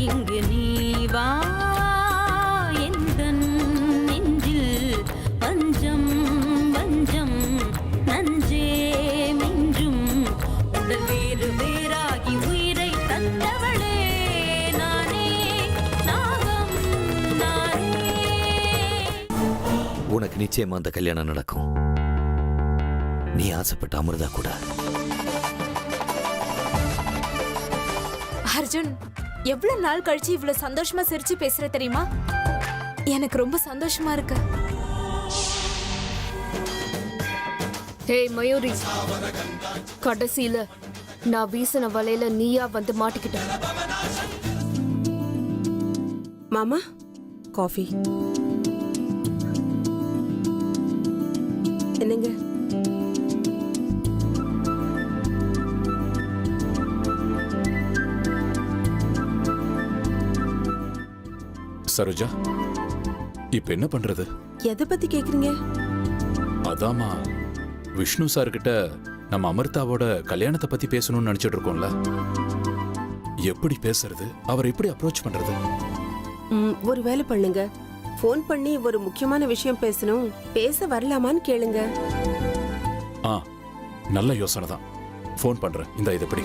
இங்கு நீ வா எந்தன் நெஞ்சில் பஞ்சம் வஞ்சம் நஞ்சே மிஞ்சும் உடல் வேறு வேறாகி உயிரை தந்தவளே நானே நாகம் நானே. உனக்கு நிச்சயமா அந்த கல்யாணம் நடக்கும். நீ ஆசைப்பட்ட அமிர்தா கூட. அர்ஜுன், எவ்வளவு நாள் கழிச்சு இவ்வளவு சந்தோஷமா சிரிச்சு பேசுற தெரியுமா? எனக்கு ரொம்ப சந்தோஷமா இருக்கு. ஏய் மயூரி, கடைசியில நான் வீசின வலையில நீயா வந்து மாட்டிக்கிட்ட. மாமா, காஃபி. என்னங்க? சரோஜா, இப்ப என்ன பண்றது? எதை பத்தி கேக்குறீங்க? அதாமா, விஷ்ணு சார் கிட்ட நம்ம அமிர்தாவோட கல்யாணத்தை பத்தி பேசணும்னு நினைச்சிட்டு இருக்கோம்ல. எப்படி பேசுறது, அவரை எப்படி அப்ரோச் பண்றது? ஒரு வேலை பண்ணுங்க, போன் பண்ணி ஒரு முக்கியமான விஷயம் பேசணும், பேச வரலாமான்னு கேளுங்க. நல்ல யோசனை தான். போன் பண்றேன். இந்த இது எப்படி?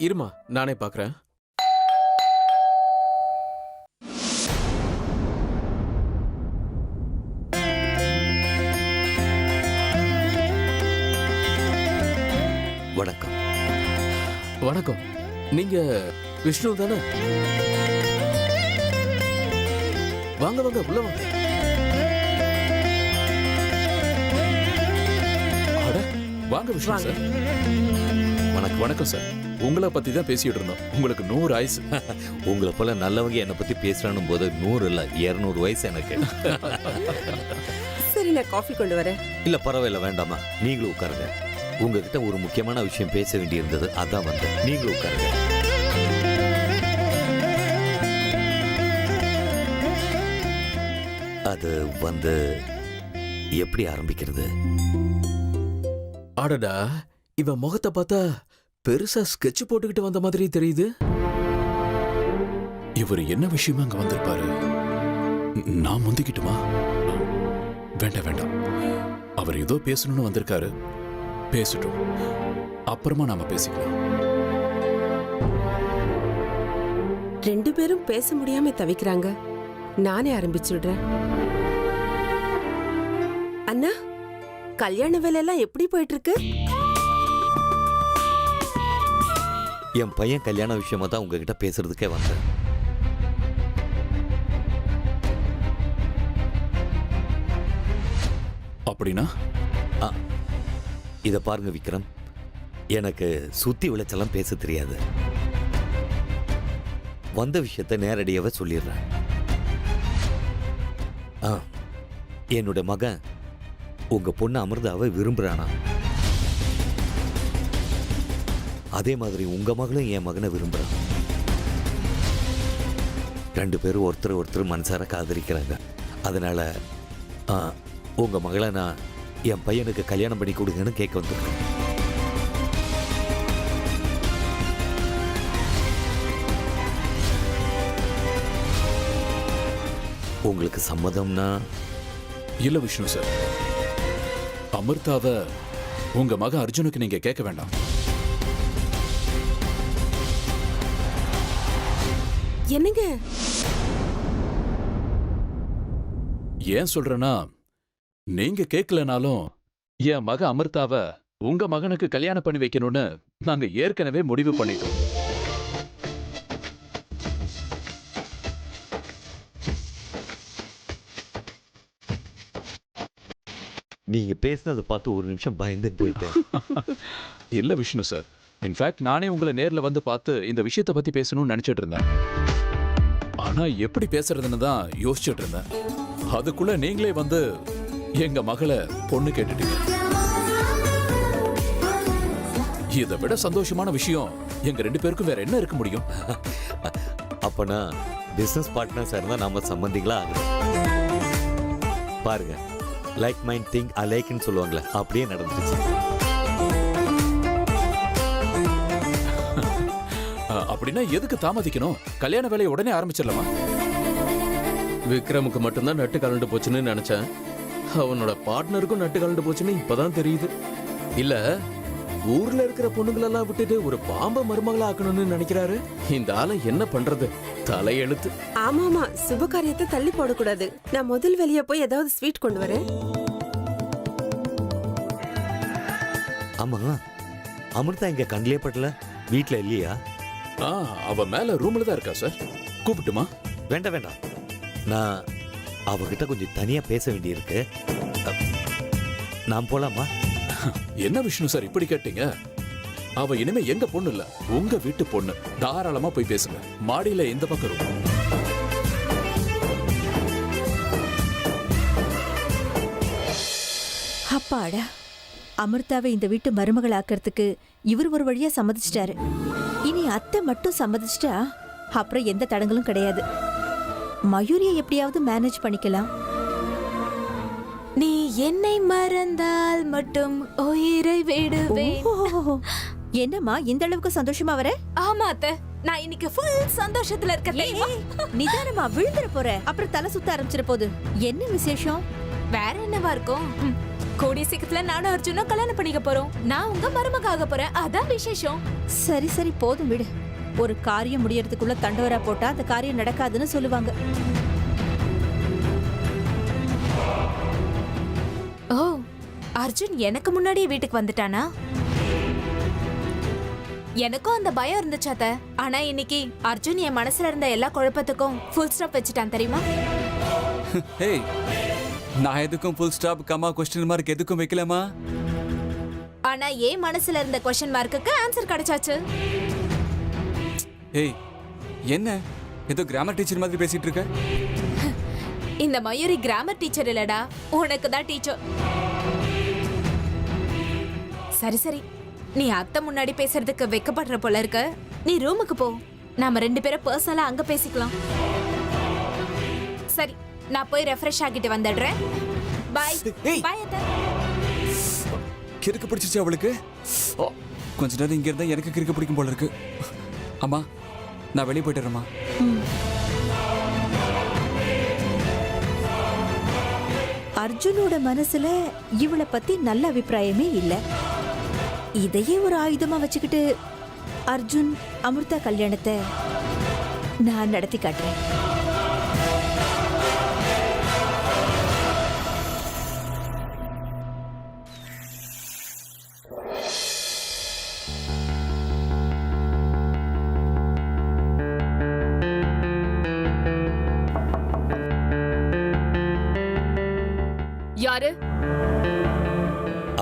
இருமா, நானே பாக்குறேன். வணக்கம். வணக்கம். நீங்க விஷ்ணு தானே? வாங்க வாங்க, உள்ள வாங்க. வாங்க விஷ்ணு சார். வணக்கம். வணக்கம் சார். உங்களை பத்தி தான் பேசிட்டு இருந்தோம். உங்களுக்கு 100 ஆயுசு. உங்களை போல நல்லவங்க என்னை பத்தி பேசுறானும் போது 100 இல்ல 200 வயசு எனக்கு. சரி, நான் காஃபி கொண்டு வரேன். இல்ல பரவாயில்ல, வேண்டாமா, நீங்களும் உட்காருங்க. உங்ககிட்ட ஒரு முக்கியமான விஷயம் பேச வேண்டி இருந்தது, அதான் வந்தேன். நீங்களும் உட்காருங்க. அது வந்து எப்படி ஆரம்பிக்கிறது? ஆடடா, இவன் முகத்தை பார்த்தா பெருசா ஸ்கெட்ச் போட்டுக்கிட்டு வந்த மாதிரி தெரியுது. இவர் என்ன விஷயமா அங்க வந்திருப்பாரு? நான் முந்திக்கிட்டுமா? வேண்டாம் வேண்டாம், அவர் ஏதோ பேசணும்னு வந்திருக்காரு. பேசட்டும், அப்புறமா நாம பேசிக்கலாம். 2 பேரும் பேச முடியாம தவிக்கிறாங்க. நானே ஆரம்பிச்சுடுறேன். அண்ணா, கல்யாண வேலை எல்லாம் எப்படி போயிட்டு இருக்கு? என் பையன் கல்யாண விஷயமா தான் உங்ககிட்ட பேசுறதுக்கே வந்தேன். அப்படின்னா இத பாருங்க விக்ரம், எனக்கு சுத்தி விளைச்செல்லாம் பேச தெரியாது. வந்த விஷயத்தை நேரடியாவே சொல்லிடுறேன். என்னோட மகன் உங்க பொண்ணு அமிர்தாவை விரும்புறானா? அதே மாதிரி உங்க மகளும் என் மகனை விரும்புறான். 2 பேரும் ஒருத்தர் மனசார காதலிக்கிறாங்க. அதனால உங்க மகளை நான் என் பையனுக்கு கல்யாணம் பண்ணி கொடுங்கன்னு கேட்க வந்திருக்கேன். உங்களுக்கு சம்மதம்னா? இல்ல விஷ்ணு சார், அமிர்தாவை உங்க மக அர்ஜுனுக்கு நீங்க கேட்க வேண்டாம். என்னங்க ஏன் சொல்றேன்னா, நீங்க கேட்கலனாலும் என் மக அமிர்தாவை உங்க மகனுக்கு கல்யாணம் பண்ணி வைக்கணும்னு நாங்க ஏற்கனவே முடிவு பண்ணிட்டோம். நீங்க பேசினதை பார்த்து ஒரு நிமிஷம் பயந்து போயிட்டேன். இல்ல விஷ்ணு சார், இன்ஃபேக்ட் நானே உங்களை நேர்ல வந்து பார்த்து இந்த விஷயத்தை பத்தி பேசணும்னு நினைச்சிட்டு இருந்தேன். ஆனா எப்படி பேசுறதுன்னு தான் யோசிச்சுட்டு இருந்தேன். அதுக்குள்ள நீங்களே வந்து எங்க மகளை பொண்ணு கேட்டுட்டீங்க. இதை விட சந்தோஷமான விஷயம் எங்க 2 பேருக்கும் வேற என்ன இருக்க முடியும்? அப்பனா பிசினஸ் பார்ட்னர்ஸா இருந்தா நாம சம்பந்திகளா ஆகணும். பாருங்க, லைக் மைண்ட் திங் அலைக்னு சொல்லுவாங்களே, அப்படியே நடந்துருச்சு. அப்படின்னா எதுக்கு தாமதிக்கணும்? கல்யாண வேலையை உடனே ஆரம்பிச்சிடலாமா? விக்ரமுக்கு மட்டும்தான் நட்டு கலண்டு போச்சுன்னு நினைச்சேன். அவனோட பார்ட்னருக்கும் நட்டு கலண்டு போச்சுன்னு இப்பதான் தெரியுது. இல்ல ஊர்ல இருக்கிற பொண்ணுங்களெல்லாம் விட்டுட்டு ஒரு பாம்பை மருமகளா ஆக்கணும்னு நினைக்கிறாரு. இந்த ஆளை என்ன பண்றது? தலையெழுத்து. ஆமாமா, சுப காரியத்தை தள்ளி போடக்கூடாது. நான் முதல் வெளியே போய் ஏதாவது ஸ்வீட் கொண்டு வரேன். ஆமா, அமிர்தா இங்க கண்ணிலே பட்டல, வீட்டுல இல்லையா? அவ மேல ரூம்ல தான் இருக்கா சார். கூப்பிட்டுமா? வேண்டாம் வேண்டாம், நான் அவகிட்ட கொஞ்சம் தனியா பேச வேண்டியிருக்கு. நான் போலாமா? என்ன விஷ்ணு சார் இப்படி கேட்டீங்க? அவ இனிமே எங்க பொண்ணு இல்ல, உங்க வீட்டு பொண்ணு. தாராளமா போய் பேசுங்க. மாடியில இந்த பக்கம் இருக்கும். அப்பாடா, அமிர்தாவை இந்த வீட்டு மருமகள் ஆக்கிறதுக்கு இவர் ஒரு வழியா சம்மதிச்சிட்டாரு. இனி அத்தை மட்டும் சம்மதிச்சிட்டா அப்புறம் எந்த தடங்களும் கிடையாது. மயூரியை எப்படியாவது மேனேஜ் பண்ணிக்கலாம். நீ என்னை மறந்தால் மட்டும் உயிரை விடுவேன். ஓ, என்னம்மா இந்த அளவுக்கு சந்தோஷமா வர? ஆமா அத்தை, நான் இன்னைக்கு ஃபுல் சந்தோஷத்துல இருக்கேன். நிதானமா, விழுந்துற போற, அப்புறம் தலை சுத்த ஆரம்பிச்சிட போகுது. என்ன விசேஷம்? வேற என்னவா இருக்கும்? கூடிய சீக்கிரத்துல நானும் அர்ஜுனும் கல்யாணம் பண்ணிக்க போறோம். நான் உங்க மருமக ஆக போறேன், அதான் விசேஷம். சரி சரி, போதும் விடு. ஒரு காரியம் முடியறதுக்குள்ள தண்டவரா போட்டா அந்த காரியம் நடக்காதுன்னு சொல்லுவாங்க. ஓ, அர்ஜுன் எனக்கு முன்னாடியே வீட்டுக்கு வந்துட்டானா? எனக்கும் அந்த பயம் இருந்துச்சு அத்தை. ஆனா இன்னைக்கு அர்ஜுன் என் மனசுல இருந்த எல்லா குழப்பத்துக்கும் ஃபுல் ஸ்டாப் வச்சுட்டான் தெரியுமா? ஏய், நான் எதுக்கும் full stop comma question mark எதுக்கும் வைக்கலாமா? ஆனா என் மனசுல இருந்த கொஸ்டின் மார்க்குக்கு ஆன்சர் கிடைச்சாச்சு. ஏய், என்ன ஏதோ கிராமர் டீச்சர் மாதிரி பேசிட்டு இருக்க? இந்த மயூரி கிராமர் டீச்சர் இல்லடா, உனக்கு தான் டீச்சர். சரி சரி, நீ அத்தை முன்னாடி பேசுறதுக்கு வெக்கப்படுற போல இருக்க. நீ ரூமுக்கு போ, நாம 2 பேரும் பர்சனலா அங்க பேசிக்கலாம். சரி, நான் போய் ரெஃப்ரெஷ் ஆகிட்டு வந்துடுறேன். பை பை அத்தை. கிறுக்கு பிடிச்சிருச்சு அவளுக்கு. கொஞ்ச நேரம் இங்க இருந்தா எனக்கு கிறுக்கு பிடிக்கும் போல இருக்கு. அம்மா, நான் வெளியே போயிட்டுறேம்மா. அர்ஜுனோட மனசுல இவளை பத்தி நல்ல அபிப்பிராயமே இல்ல. இதையே ஒரு ஆயுதமா வச்சுக்கிட்டு அர்ஜுன் அமிர்தா கல்யாணத்தை நான் நடத்தி காட்டுறேன். யாரு?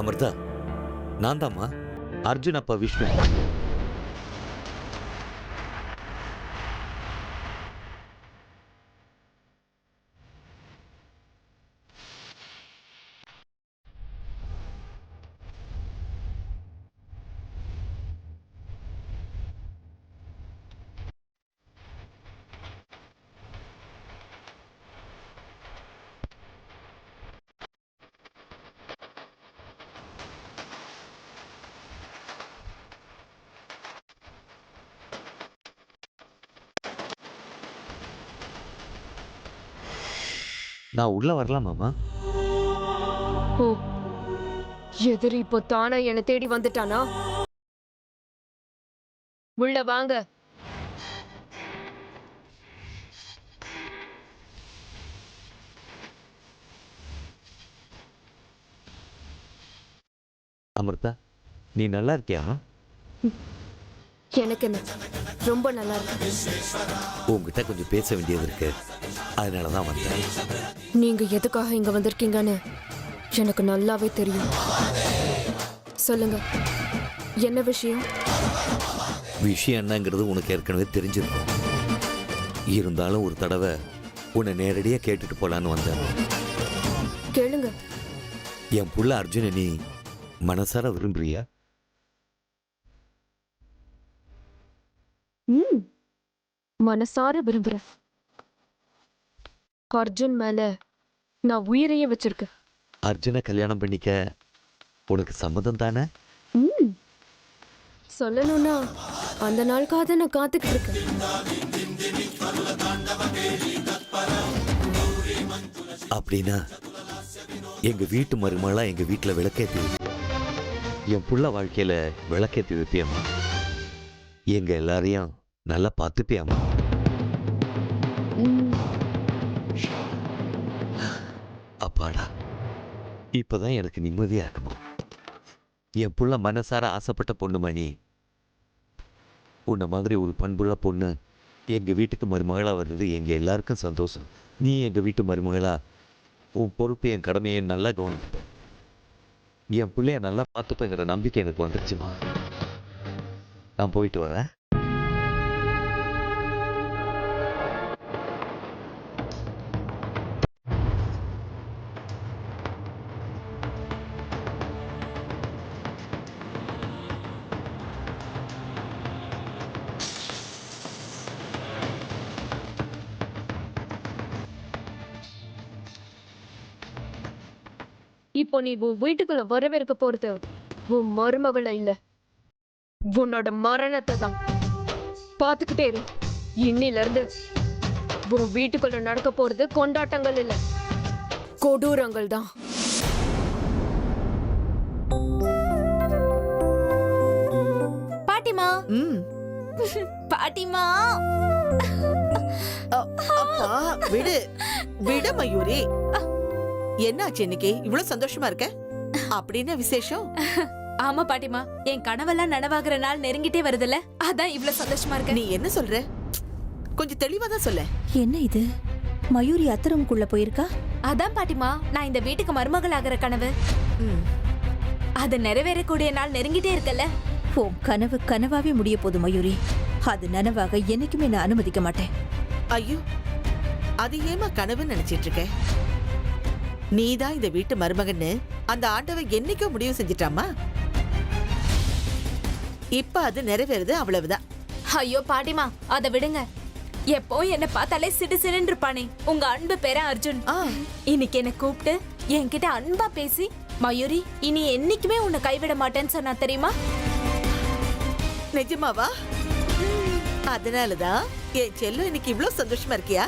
அமிர்தா, நான் தாம்மா, அர்ஜுன் அப்பா விஷ்ணு. நான் உள்ள வரலாமாமா? ஓ, எதிரி இப்போ தானா என்னை தேடி வந்துட்டானா? உள்ள வாங்க. அமிர்தா, நீ நல்லா இருக்கியா? எனக்கு என்ன, ரொம்ப நல்லா இருக்கு. உங்ககிட்ட கொஞ்சம் பேச வேண்டியது இருக்கு, அதனால தான் வந்தேன். நீங்க எதுக்காக இங்க வந்திருக்கீங்கன்னு எனக்கு நல்லாவே தெரியும். சொல்லுங்க, என்ன விஷயம்? விஷயம் என்னங்கிறது உனக்கு ஏற்கனவே தெரிஞ்சிருக்கும். இருந்தாலும் ஒரு தடவை உன்னை நேரடியாக கேட்டுட்டு போலான்னு வந்தேன். கேளுங்க. என் புள்ள அர்ஜுன நீ மனசார விரும்புறியா? மனசார விரும்புறேன். அர்ஜுன் மேல நான் உயிரையே வச்சிருக்கேன். அர்ஜுனை கல்யாணம் பண்ணிக்க உனக்கு சம்மதம் தானே? சொல்லணும்னா அந்த நாளுக்காக தான் நான் காத்துக்கிட்டு இருக்கேன். அப்படின்னா எங்க வீட்டு மருமகளா எங்க வீட்டுல விளக்கேத்தி வைப்பேன். என் புள்ள வாழ்க்கையில விளக்கேத்தி வைப்பியம்மா. எங்க எல்லாரையும் நல்லா பார்த்துப்பியாம்மா. அப்பாடா, இப்பதான் எனக்கு நிம்மதியா இருக்குமா. என் புள்ள மனசார ஆசைப்பட்ட பொண்ணு மணி. உன்னை மாதிரி ஒரு பண்புள்ள பொண்ணு எங்க வீட்டுக்கு மருமகளா வர்றது எங்க எல்லாருக்கும் சந்தோஷம். நீ எங்க வீட்டு மருமகளா உன் பொறுப்பு என் கடமையை நல்லா கவனிப்ப. என் பிள்ளைய நல்லா பார்த்துப்பேங்கிற நம்பிக்கை எனக்கு வந்துருச்சுமா. நான் போயிட்டு வரேன். இப்போ நீ உன் வீட்டுக்குள்ள வரவேற்க போறது உன் மருமகளை இல்ல, உன்னோட மரணத்தை தான். பாத்துக்கிட்டே இரு. இன்னில இருந்து உன் வீட்டுக்குள்ள நடக்க போறது கொண்டாட்டங்கள் இல்ல, கொடூரங்கள் தான். பாட்டிமா, பாட்டிமா. அப்பா விடு விடு மயூரி. என்னாச்சு இன்னைக்கு இவ்வளவு சந்தோஷமா இருக்க? அப்படின்னு விசேஷம்? ஆமா பாட்டிமா, என் கனவெல்லாம் நனவாகிற நாள் நெருங்கிட்டே வருதுல்ல, அதான் இவ்வளவு சந்தோஷமா இருக்க. நீ என்ன சொல்ற? கொஞ்சம் தெளிவா தான் சொல்ல. என்ன இது, மயூரி அத்தரமுக்குள்ள போயிருக்கா? அதான் பாட்டிமா, நான் இந்த வீட்டுக்கு மருமகள் ஆகிற கனவு. அது நிறைவேறக்கூடிய நாள் நெருங்கிட்டே இருக்கல்ல. ஓ, கனவு கனவாவே முடிய போது மயூரி. அது நனவாக என்னைக்குமே நான் அனுமதிக்க மாட்டேன். ஐயோ, அது ஏமா கனவுன்னு நினைச்சிட்டு இருக்க? நீதான் இந்த வீட்டு மருமகன்னு அந்த ஆண்டவன் என்னைக்கோ முடிவு செஞ்சிட்டாமா. இப்ப அது நிறைவேறுது, அவ்வளவுதான். ஐயோ பாட்டிமா, அதை விடுங்க. எப்போ என்ன பார்த்தாலே சிடு சிடுன்னு இருப்பானே உங்க அன்பு பேர அர்ஜுன். இன்னைக்கு என்ன கூப்பிட்டு என்கிட்ட அன்பா பேசி, மயூரி இனி என்னைக்குமே உன்னை கைவிட மாட்டேன்னு சொன்னா தெரியுமா? நிஜமாவா? அதனாலதான் என் செல்லம் இன்னைக்கு இவ்வளவு சந்தோஷமா இருக்கியா?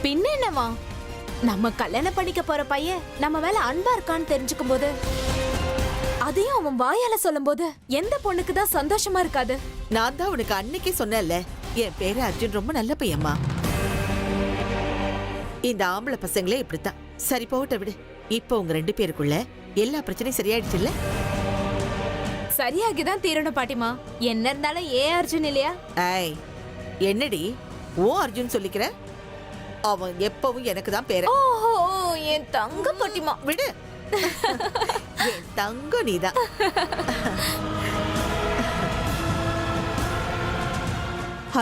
பின்ன என்னவா, நம்ம கல்யாணம் பண்ணிக்க போற பையன் நம்ம மேல அன்பா இருக்கான்னு தெரிஞ்சுக்கும் போது, அதையும் அவன் வாயால சொல்லும் போது எந்த பொண்ணுக்கு தான் சந்தோஷமா இருக்காது? நான் தான் உனக்கு அன்னைக்கே சொன்னேன்ல, என் பேரு அர்ஜுன் ரொம்ப நல்ல பையன்மா. இந்த ஆம்பளை பசங்களே இப்படித்தான். சரி போட்ட விடு. இப்போ உங்க 2 பேருக்குள்ள எல்லா பிரச்சனையும் சரியாயிடுச்சு இல்ல? சரியாகிதான் தீரணும் பாட்டிமா. என்ன இருந்தாலும் ஏன் அர்ஜுன் இல்லையா? ஐய், என்னடி ஓ அர்ஜுன் சொல்லிக்கிற? அவன் எப்பவும் எனக்கு தான் பேர. ஓஹோ, என் தங்க பாட்டிமா. விடு, என் தங்க நீதான்.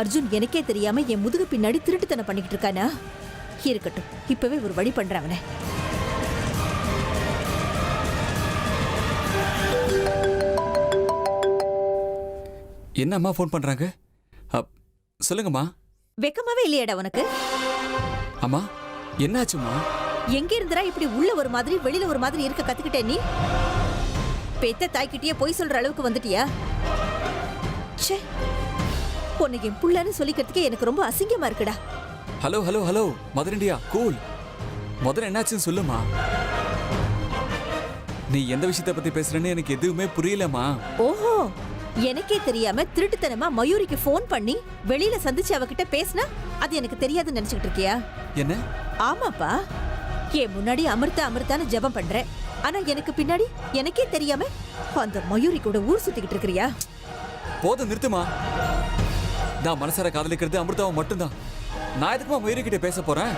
அர்ஜுன் எனக்கே தெரியாம என் முதுகு பின்னாடி திருட்டுத்தனம் பண்ணிக்கிட்டு இருக்கானா? இருக்கட்டும், இப்பவே ஒரு வழி பண்றேன் அவனை. என்னம்மா ஃபோன் பண்றாங்க? சொல்லுங்கம்மா. வெக்கமாவே இல்லையாடா உனக்கு? அம்மா என்னாச்சுமா? எங்க இருந்தரா இப்படி உள்ள ஒரு மாதிரி வெளியில ஒரு மாதிரி இருக்க கத்துக்கிட்டே நீ? பெத்த தாய்கிட்டயே போய் சொல்ற அளவுக்கு வந்துட்டியா? ச்சே, உன்னை என் புள்ளன்னு சொல்லிக்கிறதுக்கே எனக்கு ரொம்ப அசிங்கமா இருக்குடா. Hello hello hello mother India, cool. முதல்ல என்னாச்சுன்னு சொல்லுமா. நீ எந்த விஷயத்தை பத்தி பேசுறேன்னு எனக்கு எதுவுமே புரியலமா. ஓஹோ, எனக்கே தெரியாம திருட்டுத்தனமா மயூரிக்கு ஃபோன் பண்ணி வெளியில சந்திச்சு அவகிட்ட பேசினா அது எனக்கு தெரியாதுன்னு நினைச்சுக்கிட்டு இருக்கியா? என்ன? ஆமாப்பா, என் முன்னாடி அமிர்தா அமிர்தான்னு ஜெபம் பண்றேன். ஆனா எனக்கு பின்னாடி எனக்கே தெரியாம அந்த மயூரி கூட ஊர் சுத்திக்கிட்டு இருக்கிறியா? போதும் நிறுத்துமா. நான் மனசார காதலிக்கிறது அமிர்தாவை மட்டும்தான். நான் எதுக்குமா மயூரி கிட்ட பேச போறேன்?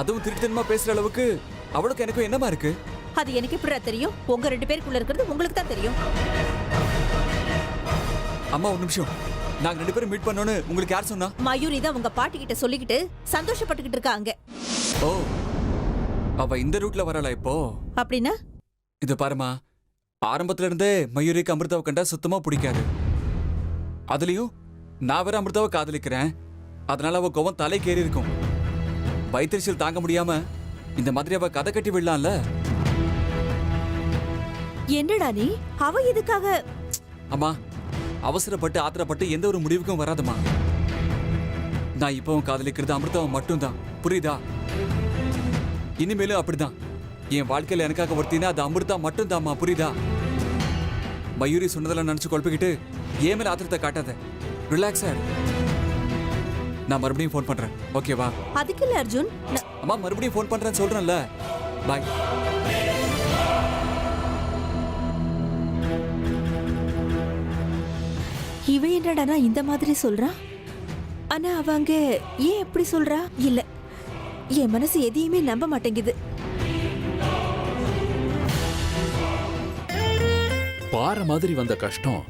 அதுவும் திருட்டுத்தனமா பேசுற அளவுக்கு அவளுக்கு எனக்கும் என்னமா இருக்கு? அது எனக்கு எப்படிடா தெரியும்? உங்க 2 பேருக்குள்ள இருக்கிறது உங்களுக்கு தான் தெரியும். அம்மா ஒரு நிமிஷம், நாங்க 2 பேரும் மீட் பண்ணோன்னு உங்களுக்கு யார் சொன்னா? மயூரி தான் உங்க பாட்டி கிட்ட சொல்லிக்கிட்டு சந்தோஷப்பட்டுக்கிட்டு இருக்கா அங்க. ஓ, அவ இந்த ரூட்ல வரல இப்போ? அப்படின்னா இது பாருமா, ஆரம்பத்துல இருந்தே மயூரிக்கு அமிர்தாவை கண்டா சுத்தமா பிடிக்காது. அதுலயும் நான் வேற அமிர்தாவை காதலிக்கிறேன். அதனால அவ கோவம் தலைக்கேறி இருக்கும். வயிற்றுச்சல் தாங்க முடியாம இந்த மாதிரி அவ கதை கட்டி விடலாம்ல. என்னடா நீ அவ எதுக்காக? அம்மா, அவசரப்பட்டு ஆத்திரப்பட்டு எந்த ஒரு முடிவுக்கும் வராதம்மா. நான் இப்பவும் காதலிக்கிறது அமிர்தாவை மட்டும்தான், புரியுதா? இனிமேலும் அப்படிதான். என் வாழ்க்கையில எனக்காக ஒருத்தினா அது அமிர்தா மட்டும்தாம்மா, புரியுதா? மயூரி சொன்னதெல்லாம் நினைச்சு குழப்பிக்கிட்டு ஏன் மேல ஆத்திரத்தை காட்டாத. ரிலாக்ஸா இரு. நான் மறுபடியும் ஃபோன் பண்றேன், ஓகேவா? அதுக்கு இல்ல அர்ஜுன். அம்மா, மறுபடியும் ஃபோன் பண்றேன்னு சொல்றேன்ல. பாய். இவ என்னடானா இந்த மாதிரி சொல்றா? ஆனா அவங்க ஏன் எப்படி சொல்றா? இல்ல, என் மனசு எதையுமே நம்ப மாட்டேங்குது. பாறை மாதிரி வந்த கஷ்டம்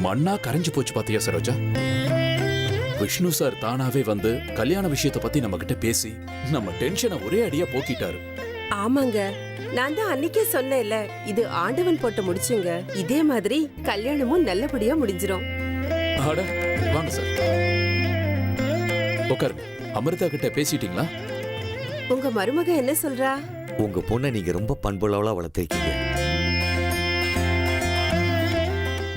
மண்ணா கரைஞ்சு போச்சு பாத்தியா சரோஜா? விஷ்ணு சார் தானாவே வந்து கல்யாண விஷயத்தை பத்தி நம்ம கிட்ட பேசி நம்ம டென்ஷனை ஒரே அடியா போக்கிட்டாரு. ஆமாங்க, நான் தான் அன்னைக்கே சொன்னேன்ல, இது ஆண்டவன் போட்டு முடிச்சுங்க. இதே மாதிரி கல்யாணமும் நல்லபடியா முடிஞ்சிரும். அட வாங்க சார், உட்காருங்க. அமிர்தா கிட்ட பேசிட்டீங்களா? உங்க மருமக என்ன சொல்றா? உங்க பொண்ணை நீங்க ரொம்ப பண்புள்ளவளா வளர்த்திருக்கீங்க.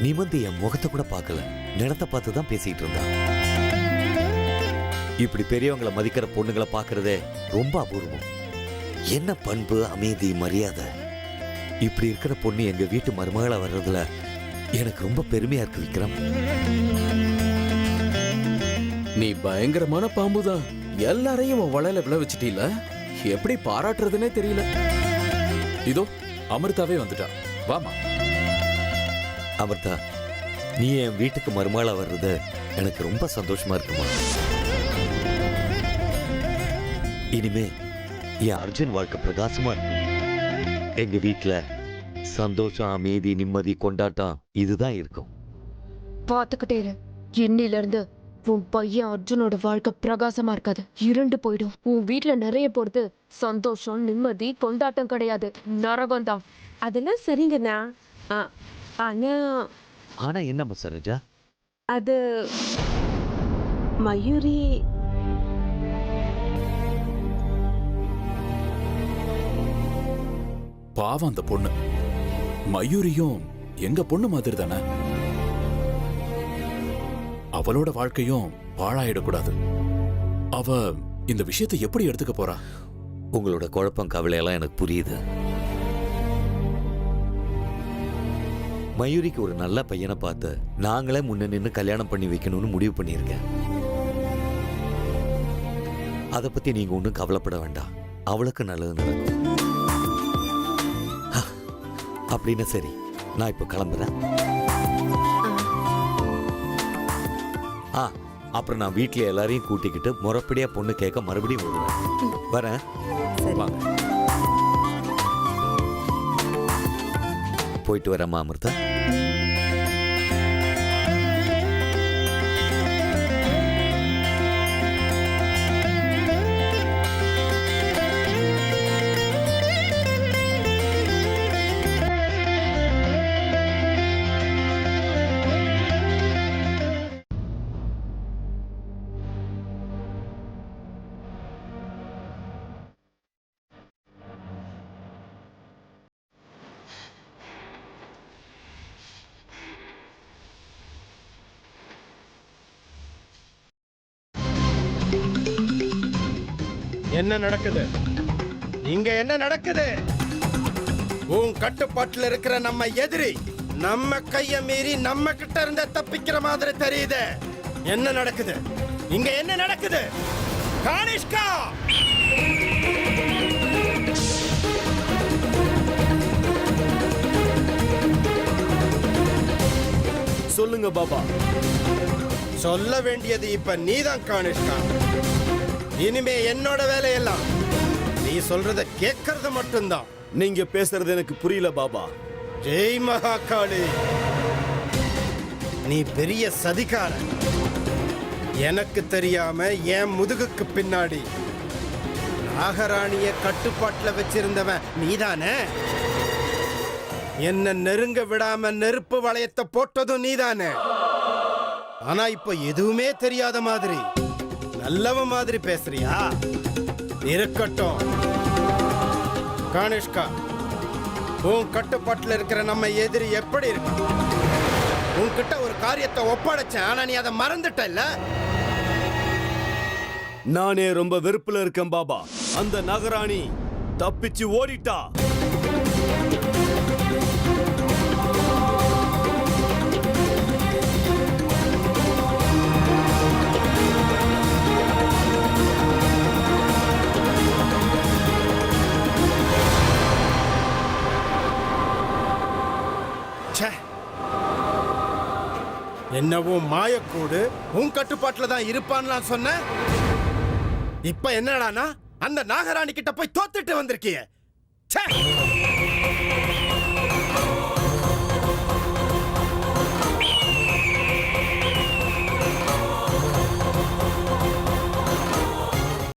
நீ வந்து என் முகத்தை கூட பார்க்கல, நிலத்தை பார்த்து தான் பேசிட்டு இருந்தா. இப்படி பெரியவங்களை மதிக்கிற பொண்ணுங்களை பார்க்கறதே ரொம்ப அபூர்வம். என்ன பண்பு, அமைதி, மரியாதை. இப்படி இருக்கிற பொண்ணு எங்க வீட்டு மருமகளா வர்றதுல எனக்கு ரொம்ப பெருமையா இருக்கு விக்ரம். நீ பயங்கரமான பாம்புதான். எல்லாரையும் உன் வலையில விழ வச்சிட்டீல. எப்படி பாராட்டுறதுன்னே தெரியல. இதோ அமிர்தாவே வந்துட்டா, வாமா. அமிர்தா, நீ என் வீட்டுக்கு மருமகளா வர்றது எனக்கு ரொம்ப சந்தோஷமா இருக்குமா. இனிமே என் அர்ஜுன் வாழ்க்கை பிரகாசமா இருக்கும். எங்க வீட்டுல சந்தோஷம், அமைதி, நிம்மதி, கொண்டாட்டம் இதுதான் இருக்கும். பாத்துக்கிட்டே இரு. இன்னில இருந்து உன் பையன் அர்ஜுனோட வாழ்க்கை பிரகாசமா இருக்காது, இருண்டு போயிடும். உன் வீட்டுல நிறைய போறது சந்தோஷம், நிம்மதி, கொண்டாட்டம் கிடையாது, நரகம் தான். அதெல்லாம் சரிங்கண்ணா. ஆனா ஆனா என்ன சரோஜா? அது மயூரி பாவம் அந்த பொண்ணு. மயூரியும் எங்க பொண்ணு மாதிரி தானே. அவளோட வாழ்க்கையும் பாழாயிடக்கூடாது. அவ இந்த விஷயத்தை எப்படி எடுத்துக்க போறா? உங்களோட குழப்பம், கவலையெல்லாம் எனக்கு புரியுது. மயூரிக்கு ஒரு நல்ல பையனை பார்த்து நாங்களே முன்ன நின்று கல்யாணம் பண்ணி வைக்கணும்னு முடிவு பண்ணியிருக்கேன். அதை பத்தி நீங்க ஒன்றும் கவலைப்பட வேண்டாம். அவளுக்கு நல்லது நடக்கும். அப்படின்னு சரி, நான் இப்போ கிளம்புறேன். அப்புறம் நான் வீட்டில் எல்லாரையும் கூட்டிக்கிட்டு முறைப்படியா பொண்ணு கேட்க மறுபடியும் வருவேன். வரேன். வாங்க, போயிட்டு வரேம்மா அமிர்தா. என்ன நடக்குது இங்க? என்ன நடக்குது? உன் கட்டுப்பாட்டுல இருக்கிற நம்ம எதிரி நம்ம கைய மீறி நம்ம கிட்ட இருந்த தப்பிக்கிற மாதிரி தெரியுது. என்ன நடக்குது இங்க? என்ன நடக்குது? கானிஷ்கா, சொல்லுங்க பாபா. சொல்ல வேண்டியது இப்ப நீதான் கானிஷ்கா. இனிமே என்னோட வேலையெல்லாம் நீ சொல்றத கேட்கறது மட்டும்தான். நீங்க பேசுறது எனக்கு புரியல பாபா. ஜெய் மகாகாளி, நீ பெரிய சதிகார. எனக்கு தெரியாம என் முதுகுக்கு பின்னாடி நாகராணிய கட்டுப்பாட்டுல வச்சிருந்தவன் நீதானே? என்ன நெருங்க விடாம நெருப்பு வளையத்தை போட்டதும் நீதானே? ஆனா இப்ப எதுவுமே தெரியாத மாதிரி நல்லவ மாதிரி பேசுறியா? இருக்கட்டும், கானிஷ்கா, உன் கட்டுப்பாட்டுல இருக்கிற நம்ம எதிரி எப்படி இருக்கு? உன்கிட்ட ஒரு காரியத்தை ஒப்படைச்சேன், ஆனா நீ அதை மறந்துட்ட இல்ல? நானே ரொம்ப வெறுப்புல இருக்கேன் பாபா. அந்த நகராணி தப்பிச்சு ஓடிட்டா. ச்சே. என்னவோ மாயக்கூடு உன் கட்டுப்பாட்டுல தான் இருப்பான்னு நான் சொன்னேன். இப்ப என்னடானா அந்த நாகராணி கிட்ட போய் தோத்துட்டு வந்திருக்கிய. ச்சே.